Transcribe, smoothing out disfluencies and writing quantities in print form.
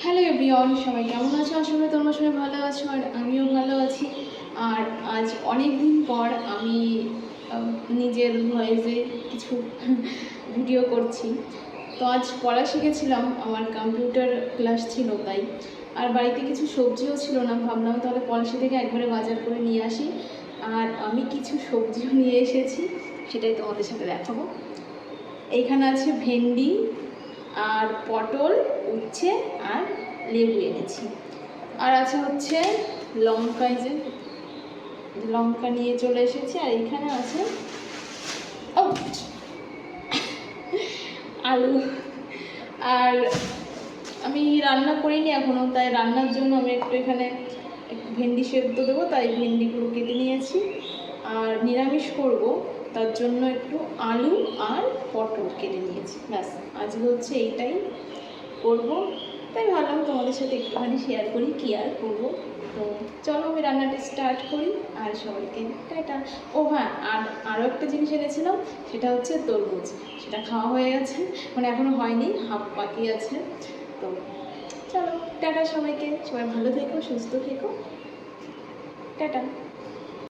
Hello everyone, সবাই কেমন আছো? আশা করি তোমরা সবাই ভালো আছো আর আমিও ভালো আছি। আর আজ অনেক দিন পর আমি নিজের ভয়েসে কিছু ভিডিও করছি। তো আজ পড়া শিখেছিলাম, আমার কম্পিউটার ক্লাস ছিল তাই। আর বাড়িতে কিছু সবজিও ছিল না, ভাবলাম তাহলে পলাশি থেকে একবারে বাজার করে নিয়ে আসি। আর আমি কিছু সবজিও নিয়ে এসেছি, সেটাই তোমাদের সাথে দেখাবো। এইখানে আছে ভেন্ডি আর পটল, উচ্ছে আর লেবু এনেছি। আর আছে হচ্ছে লঙ্কা, এই যে লঙ্কা নিয়ে চলে এসেছি। আর এখানে আছে ও আলু। আর আমি রান্না করিনি এখনও, তাই রান্নার জন্য আমি একটু এখানে একটু ভেন্ডি সেদ্ধ দেবো, তাই ভেন্ডিগুলো কেটে নিয়েছি। আর নিরামিষ করব, তার জন্য একটু আলু আর পটল কেটে নিয়েছি। ব্যাস, আজকে হচ্ছে এইটাই করবো, তাই ভাবলাম তোমাদের সাথে একটুখানি শেয়ার করি, কী আর করবো। তো চলো আমি রান্নাটা স্টার্ট করি। আর সবাইকে টাটা। ও হ্যাঁ, আর আরও একটা জিনিস এনেছিলাম, সেটা হচ্ছে তরমুজ। সেটা খাওয়া হয়ে গেছে, মানে এখনও হয়নি, হাফ বাকি আছে। তো চলো টাটা সবাইকে, সবাই ভালো থেকো, সুস্থ থেকো, টাটা।